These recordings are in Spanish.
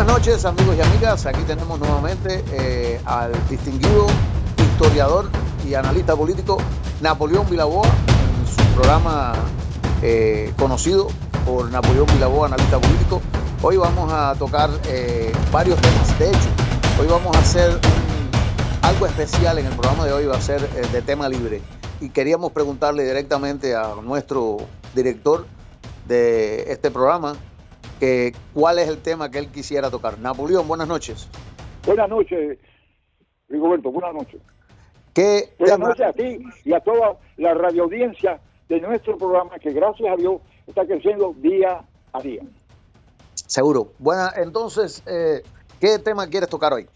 noches, amigos y amigas. Aquí tenemos nuevamente al distinguido historiador y analista político Napoleón Vilaboa en su programa conocido por Napoleón Vilaboa, analista político. Hoy vamos a tocar varios temas. De hecho, hoy vamos a hacer algo especial en el programa de hoy, va a ser de tema libre. Y queríamos preguntarle directamente a nuestro director de este programa cuál es el tema que él quisiera tocar. Napoleón, buenas noches. Buenas noches, Rigoberto, buenas noches. Buenas noches a ti y a toda la radioaudiencia de nuestro programa, que gracias a Dios está creciendo día a día. Seguro. Bueno, entonces, ¿qué tema quieres tocar hoy?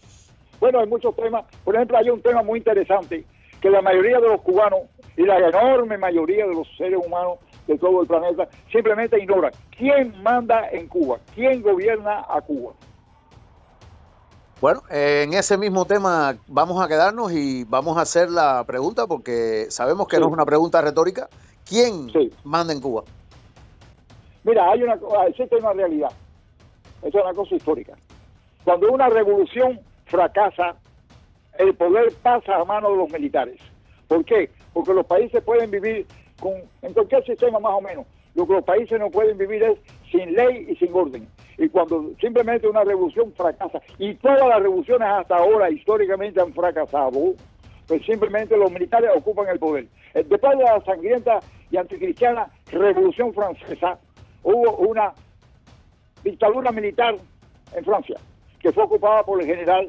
Bueno, hay muchos temas. Por ejemplo, hay un tema muy interesante que la mayoría de los cubanos y la enorme mayoría de los seres humanos de todo el planeta simplemente ignoran. ¿Quién manda en Cuba? ¿Quién gobierna a Cuba? Bueno, en ese mismo tema vamos a quedarnos y vamos a hacer la pregunta, porque sabemos que no es una pregunta retórica. ¿Quién manda en Cuba? Mira, existe una realidad. Esto es una cosa histórica. Cuando una revolución fracasa, el poder pasa a manos de los militares. ¿Por qué? Porque los países pueden vivir en cualquier sistema más o menos. Lo que los países no pueden vivir es sin ley y sin orden. Y cuando simplemente una revolución fracasa, y todas las revoluciones hasta ahora históricamente han fracasado, pues simplemente los militares ocupan el poder. Después de la sangrienta y anticristiana Revolución Francesa, hubo una dictadura militar en Francia, que fue ocupada por el general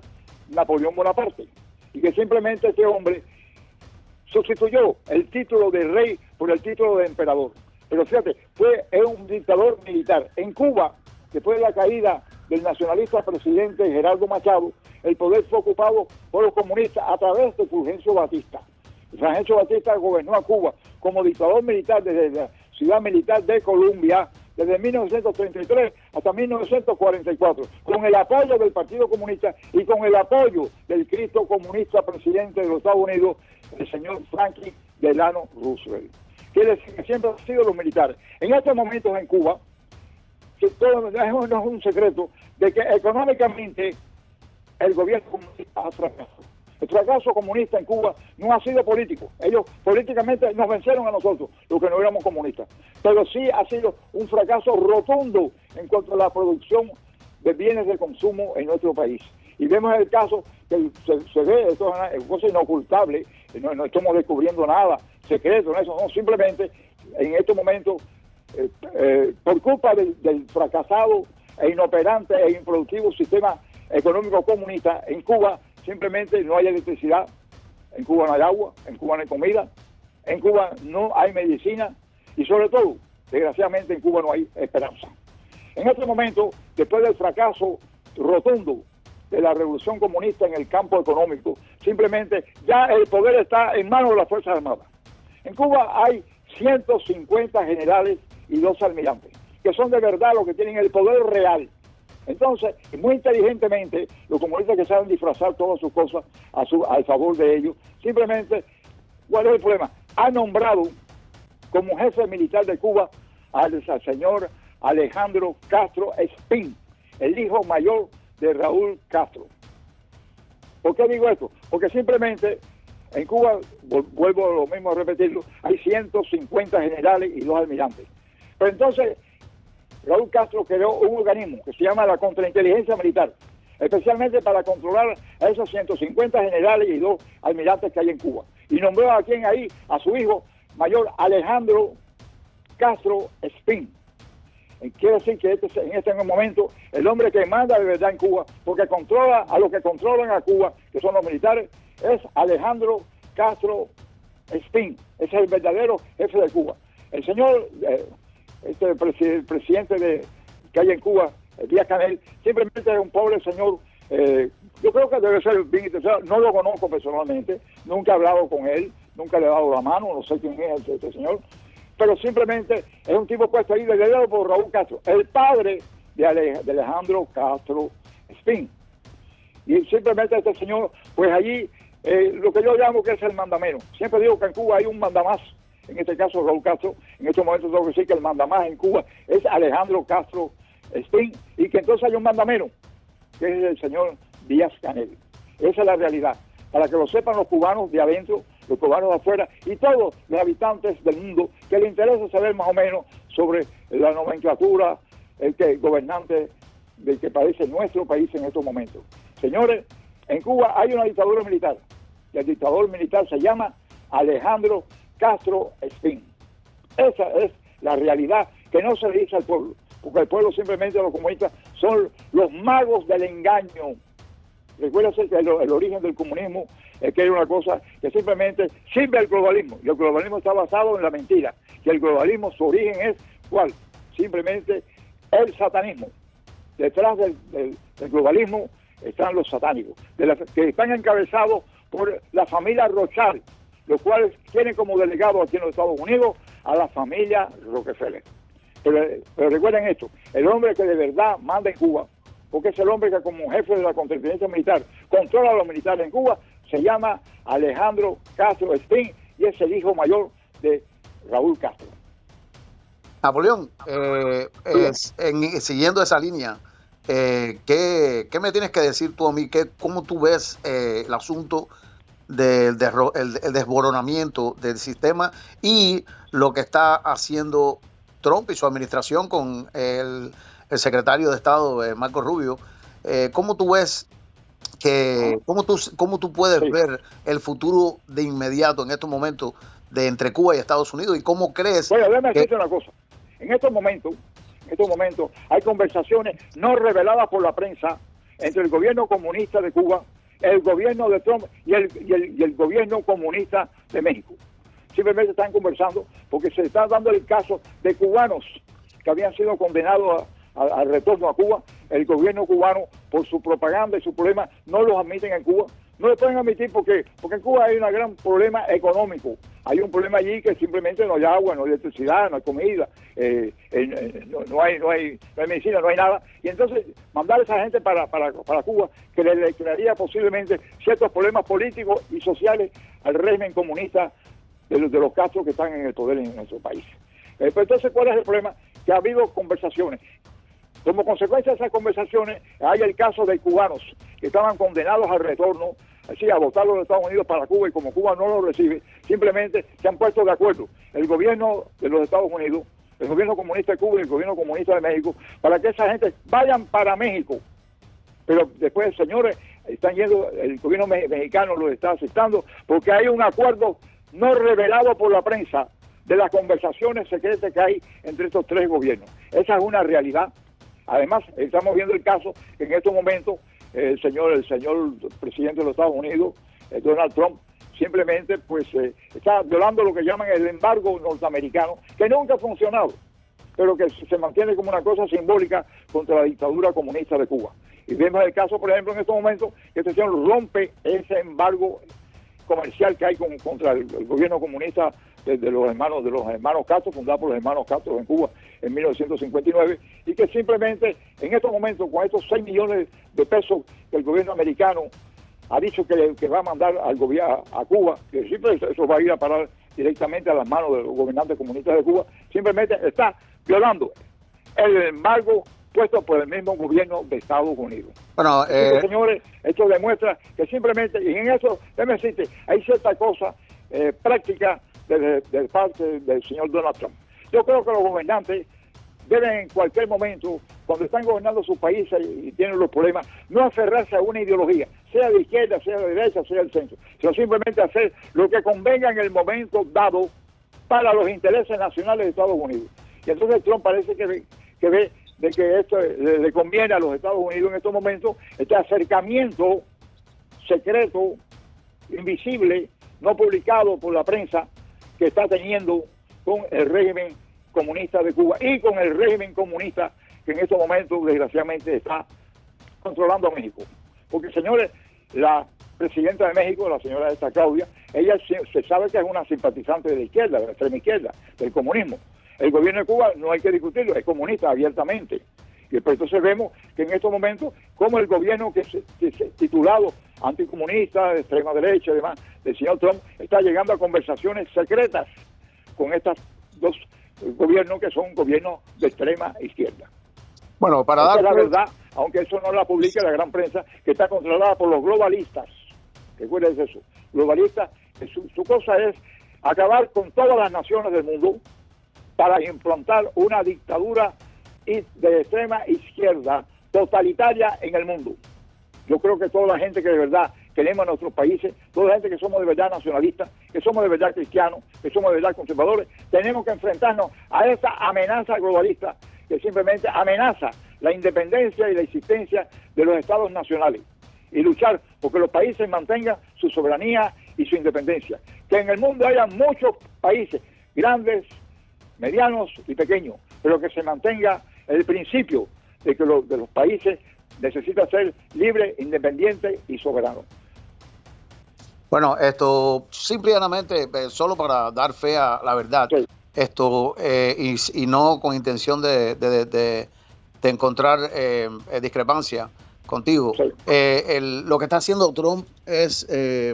Napoleón Bonaparte, y que simplemente este hombre sustituyó el título de rey por el título de emperador. Pero fíjate, es un dictador militar. En Cuba, después de la caída del nacionalista presidente Gerardo Machado, el poder fue ocupado por los comunistas a través de Fulgencio Batista. Fulgencio Batista gobernó a Cuba como dictador militar desde la ciudad militar de Columbia, desde 1933 hasta 1944, con el apoyo del Partido Comunista y con el apoyo del Cristo comunista presidente de los Estados Unidos, el señor Franklin Delano Roosevelt. Quiere decir que siempre han sido los militares. En estos momentos en Cuba, que todo no es un secreto, de que económicamente el gobierno comunista ha fracasado. El fracaso comunista en Cuba no ha sido político. Ellos políticamente nos vencieron a nosotros, los que no éramos comunistas. Pero sí ha sido un fracaso rotundo en cuanto a la producción de bienes de consumo en nuestro país. Y vemos el caso que se ve, esto es una cosa inocultable, no estamos descubriendo nada secreto, no, simplemente en estos momentos, por culpa del fracasado e inoperante e improductivo sistema económico comunista en Cuba, simplemente no hay electricidad, en Cuba no hay agua, en Cuba no hay comida, en Cuba no hay medicina y sobre todo, desgraciadamente, en Cuba no hay esperanza. En este momento, después del fracaso rotundo de la revolución comunista en el campo económico, simplemente ya el poder está en manos de las Fuerzas Armadas. En Cuba hay 150 generales y 2 almirantes, que son de verdad los que tienen el poder real. Entonces, muy inteligentemente, los comunistas que saben disfrazar todas sus cosas al favor de ellos, simplemente, ¿cuál es el problema? Ha nombrado como jefe militar de Cuba al señor Alejandro Castro Espín, el hijo mayor de Raúl Castro. ¿Por qué digo esto? Porque simplemente en Cuba, vuelvo a lo mismo a repetirlo, hay 150 generales y 2 almirantes. Pero entonces, Raúl Castro creó un organismo que se llama la Contrainteligencia Militar, especialmente para controlar a esos 150 generales y 2 almirantes que hay en Cuba. Y nombró a quien ahí, a su hijo mayor Alejandro Castro Espín. Quiere decir que en este momento el hombre que manda de verdad en Cuba, porque controla a los que controlan a Cuba, que son los militares, es Alejandro Castro Espín. Ese es el verdadero jefe de Cuba. El señor, el presidente que hay en Cuba, Díaz-Canel, simplemente es un pobre señor. Yo creo que debe ser bien interesado. No lo conozco personalmente, nunca he hablado con él, nunca le he dado la mano, no sé quién es este señor, pero simplemente es un tipo puesto ahí heredado por Raúl Castro, el padre de Alejandro Castro Espín. Y simplemente este señor, pues allí, lo que yo llamo que es el mandamero. Siempre digo que en Cuba hay un mandamás, en este caso Raúl Castro. En estos momentos tengo que decir que el mandamás en Cuba es Alejandro Castro Espín, y que entonces hay un mandamero, que es el señor Díaz-Canel. Esa es la realidad. Para que lo sepan los cubanos de adentro, los cubanos de afuera y todos los habitantes del mundo que les interesa saber más o menos sobre la nomenclatura, el gobernante del que padece nuestro país en estos momentos. Señores, en Cuba hay una dictadura militar. Y el dictador militar se llama Alejandro Castro Espín. Esa es la realidad que no se le dice al pueblo, porque el pueblo simplemente, los comunistas, son los magos del engaño. Recuérdense que el origen del comunismo es que era una cosa que simplemente sirve al globalismo, y el globalismo está basado en la mentira, y el globalismo, su origen es, ¿cuál? Simplemente el satanismo. Detrás del globalismo están los satánicos, que están encabezados por la familia Rothschild, los cuales tienen como delegado aquí en los Estados Unidos a la familia Rockefeller. Pero recuerden esto, el hombre que de verdad manda en Cuba, porque es el hombre que como jefe de la contrainteligencia militar controla a los militares en Cuba, se llama Alejandro Castro Espín y es el hijo mayor de Raúl Castro. Napoleón, siguiendo esa línea, ¿qué me tienes que decir tú a mí? ¿Cómo tú ves el asunto del el desboronamiento del sistema y lo que está haciendo Trump y su administración con el secretario de Estado, Marco Rubio? ¿Cómo tú ves cómo tú puedes ver el futuro de inmediato en estos momentos de entre Cuba y Estados Unidos? ¿Y cómo crees? Bueno, déjame decirte una cosa. En estos momentos hay conversaciones no reveladas por la prensa entre el gobierno comunista de Cuba, el gobierno de Trump y el gobierno comunista de México. Simplemente están conversando porque se está dando el caso de cubanos que habían sido condenados al retorno a Cuba. El gobierno cubano, por su propaganda y su problema, no los admiten en Cuba. No lo pueden admitir porque en Cuba hay un gran problema económico. Hay un problema allí que simplemente no hay agua, no hay electricidad, no hay comida, no hay medicina, no hay nada. Y entonces mandar a esa gente para Cuba, que le crearía posiblemente ciertos problemas políticos y sociales al régimen comunista de los Castro que están en el poder en nuestro país. Pero entonces, ¿cuál es el problema? Que ha habido conversaciones. Como consecuencia de esas conversaciones, hay el caso de cubanos que estaban condenados al retorno, así a votar los Estados Unidos para Cuba, y como Cuba no lo recibe, simplemente se han puesto de acuerdo el gobierno de los Estados Unidos, el gobierno comunista de Cuba y el gobierno comunista de México, para que esa gente vayan para México. Pero después, señores, están yendo, el gobierno mexicano los está aceptando, porque hay un acuerdo no revelado por la prensa de las conversaciones secretas que hay entre estos tres gobiernos. Esa es una realidad. Además, estamos viendo el caso que en estos momentos el señor presidente de los Estados Unidos, Donald Trump, simplemente pues está violando lo que llaman el embargo norteamericano, que nunca ha funcionado, pero que se mantiene como una cosa simbólica contra la dictadura comunista de Cuba. Y vemos el caso, por ejemplo, en estos momentos, que este señor rompe ese embargo comercial que hay contra el gobierno comunista de los hermanos Castro, fundado por los hermanos Castro en Cuba en 1959, y que simplemente en estos momentos, con estos 6 millones de pesos que el gobierno americano ha dicho que va a mandar al gobierno a Cuba, que siempre eso va a ir a parar directamente a las manos de los gobernantes comunistas de Cuba, simplemente está violando el embargo puesto por el mismo gobierno de Estados Unidos. Bueno, señores, esto demuestra que simplemente, y en eso, déjeme decirte, hay cierta cosa práctica de parte del señor Donald Trump. Yo creo que los gobernantes deben en cualquier momento, cuando están gobernando sus países y tienen los problemas, no aferrarse a una ideología, sea de izquierda, sea de derecha, sea del centro, sino simplemente hacer lo que convenga en el momento dado para los intereses nacionales de Estados Unidos. Y entonces Trump parece que ve de que esto le conviene a los Estados Unidos en estos momentos, este acercamiento secreto, invisible, no publicado por la prensa, que está teniendo con el régimen comunista de Cuba y con el régimen comunista que en estos momentos desgraciadamente está controlando a México. Porque, señores, la presidenta de México, la señora esta Claudia, ella se sabe que es una simpatizante de la izquierda, de la extrema izquierda, del comunismo. El gobierno de Cuba, no hay que discutirlo, es comunista abiertamente. Y pues entonces vemos que en estos momentos, como el gobierno que se titulado anticomunista, de extrema derecha y demás, del señor Trump, está llegando a conversaciones secretas con estos dos gobiernos que son gobiernos de extrema izquierda. Bueno, para Esa dar es la verdad, aunque eso no la publique la gran prensa, que está controlada por los globalistas. Recuerden eso. Globalistas, su cosa es acabar con todas las naciones del mundo para implantar una dictadura de extrema izquierda totalitaria en el mundo. Yo creo que toda la gente que de verdad queremos a nuestros países, toda la gente que somos de verdad nacionalistas, que somos de verdad cristianos, que somos de verdad conservadores, tenemos que enfrentarnos a esa amenaza globalista que simplemente amenaza la independencia y la existencia de los estados nacionales y luchar porque los países mantengan su soberanía y su independencia. Que en el mundo haya muchos países, grandes, medianos y pequeños, pero que se mantenga el principio de que de los países necesita ser libre, independiente y soberano. Bueno, esto simplemente solo para dar fe a la verdad, Sí. esto y no con intención de encontrar discrepancia contigo. Sí. Lo que está haciendo Trump es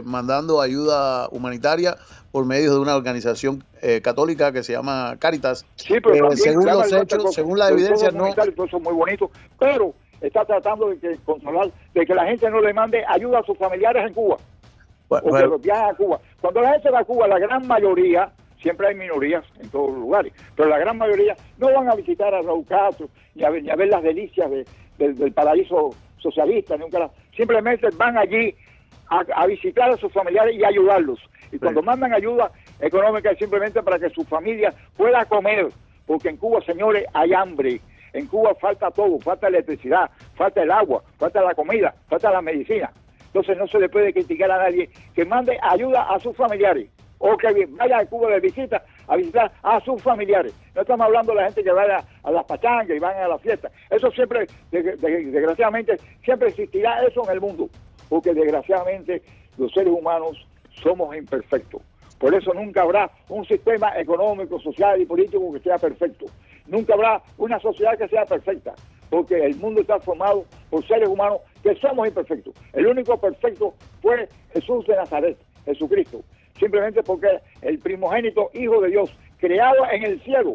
mandando ayuda humanitaria por medio de una organización católica que se llama Caritas. Sí, pero también según se llama los otra hechos, cosa. según la Todo evidencia, no. humanitario, todo eso es muy bonito, pero está tratando de controlar, de que la gente no le mande ayuda a sus familiares en Cuba. O que los viajen a Cuba. Cuando la gente va a Cuba, la gran mayoría, siempre hay minorías en todos los lugares, pero la gran mayoría no van a visitar a Raúl Castro, ni a ver las delicias del paraíso socialista, simplemente van allí a visitar a sus familiares y ayudarlos. Y cuando mandan ayuda económica es simplemente para que su familia pueda comer, porque en Cuba, señores, hay hambre. En Cuba falta todo, falta electricidad, falta el agua, falta la comida, falta la medicina. Entonces no se le puede criticar a nadie que mande ayuda a sus familiares o que vaya a Cuba de visita a visitar a sus familiares. No estamos hablando de la gente que vaya a las pachangas y van a las fiestas. Eso siempre, desgraciadamente, siempre existirá eso en el mundo, porque desgraciadamente los seres humanos somos imperfectos. Por eso nunca habrá un sistema económico, social y político que sea perfecto. Nunca habrá una sociedad que sea perfecta, porque el mundo está formado por seres humanos que somos imperfectos. El único perfecto fue Jesús de Nazaret, Jesucristo, simplemente porque el primogénito Hijo de Dios, creado en el cielo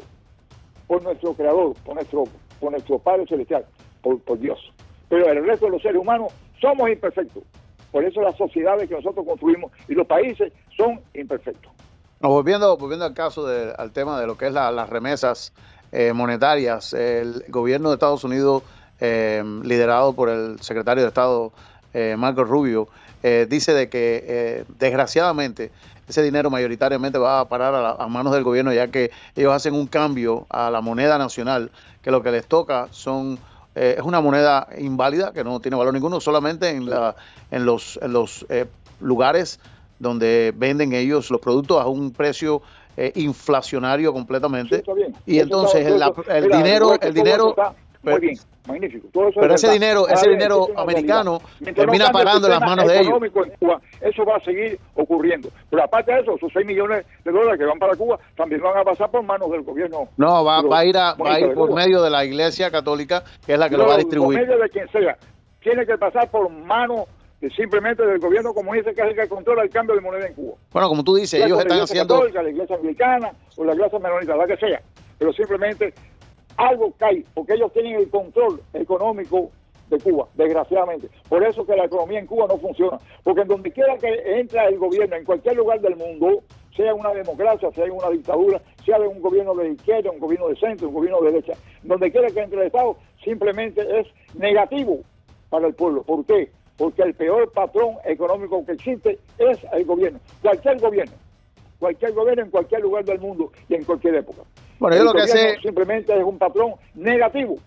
por nuestro Creador, por nuestro Padre Celestial, por Dios. Pero el resto de los seres humanos somos imperfectos. Por eso las sociedades que nosotros construimos y los países son imperfectos. Volviendo al caso, al tema de lo que es las remesas monetarias, el gobierno de Estados Unidos, liderado por el secretario de Estado Marco Rubio, dice de que desgraciadamente ese dinero mayoritariamente va a parar a manos del gobierno, ya que ellos hacen un cambio a la moneda nacional, que lo que les toca es una moneda inválida que no tiene valor ninguno, solamente en los lugares donde venden ellos los productos a un precio inflacionario completamente. Sí, y entonces el dinero muy bien, magnífico. Pero ese dinero americano termina parando en las manos de ellos. En Cuba, eso va a seguir ocurriendo. Pero aparte de eso, esos 6 millones de dólares que van para Cuba también van a pasar por manos del gobierno. No, va a ir por medio de la Iglesia Católica, que es la que lo va a distribuir. Por medio de quien sea. Tiene que pasar por manos simplemente del gobierno comunista, que es el que controla el cambio de moneda en Cuba. Bueno, como tú dices, ellos están haciendo... La Iglesia católica, la Iglesia anglicana o la Iglesia menonita, la que sea. Pero simplemente algo cae, porque ellos tienen el control económico de Cuba, desgraciadamente. Por eso que la economía en Cuba no funciona. Porque en donde quiera que entra el gobierno, en cualquier lugar del mundo, sea una democracia, sea una dictadura, sea de un gobierno de izquierda, un gobierno de centro, un gobierno de derecha, donde quiera que entre el Estado, simplemente es negativo para el pueblo. ¿Por qué? Porque el peor patrón económico que existe es el gobierno. Cualquier gobierno en cualquier lugar del mundo y en cualquier época. Bueno, yo lo que sé simplemente es un patrón negativo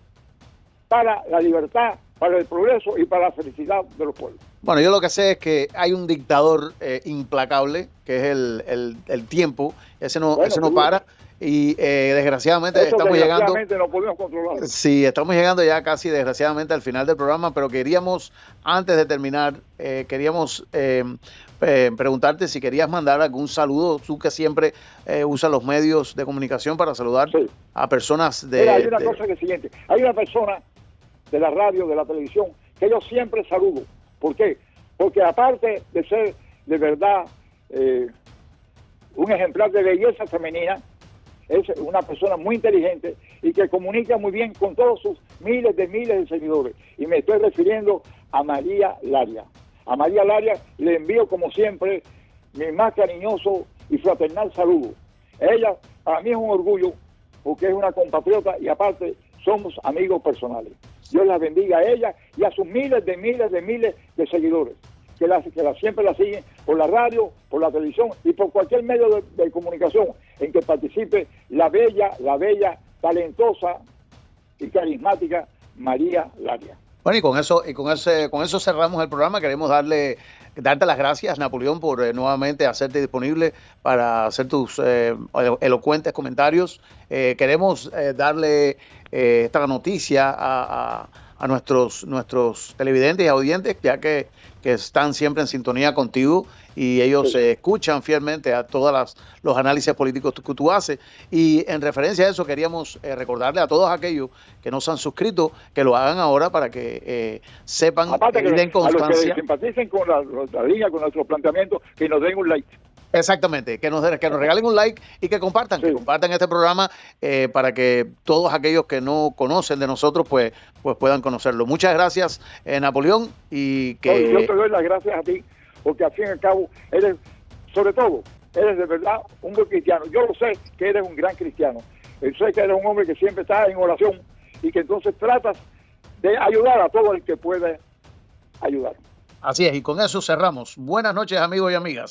para la libertad, para el progreso y para la felicidad de los pueblos. Bueno, yo lo que sé es que hay un dictador implacable, que es el tiempo. Ese no para. Y desgraciadamente estamos llegando. No podemos controlarlo. Sí, estamos llegando ya casi desgraciadamente al final del programa, pero queríamos, antes de terminar, preguntarte si querías mandar algún saludo, tú que siempre usas los medios de comunicación para saludar a personas de... Mira, hay una cosa que es siguiente, hay una persona de la radio, de la televisión, que yo siempre saludo. ¿Por qué? Porque aparte de ser de verdad un ejemplar de belleza femenina, es una persona muy inteligente y que comunica muy bien con todos sus miles de seguidores. Y me estoy refiriendo a María Laria. A María Laria le envío, como siempre, mi más cariñoso y fraternal saludo. Ella, para mí es un orgullo, porque es una compatriota y aparte somos amigos personales. Dios la bendiga a ella y a sus miles de seguidores, que siempre la siguen por la radio, por la televisión y por cualquier medio de comunicación en que participe la bella, talentosa y carismática María Laria. Bueno, y con eso cerramos el programa. Queremos darte las gracias, Napoleón, por nuevamente hacerte disponible para hacer tus elocuentes comentarios. Queremos darle esta noticia a nuestros televidentes y audientes, ya que están siempre en sintonía contigo y ellos escuchan fielmente a todos los análisis políticos que tú haces. Y en referencia a eso queríamos recordarle a todos aquellos que no se han suscrito que lo hagan ahora para que sepan y den constancia. A los que simpaticen con la línea, con nuestros planteamientos, que nos den un like. Exactamente, que nos regalen un like y que compartan este programa para que todos aquellos que no conocen de nosotros pues puedan conocerlo. Muchas gracias, Napoleón, y que... Yo te doy las gracias a ti, porque al fin y al cabo eres, sobre todo, eres de verdad un buen cristiano. Yo lo sé que eres un gran cristiano. Yo sé que eres un hombre que siempre está en oración y que entonces tratas de ayudar a todo el que puede ayudar. Así es, y con eso cerramos. Buenas noches, amigos y amigas.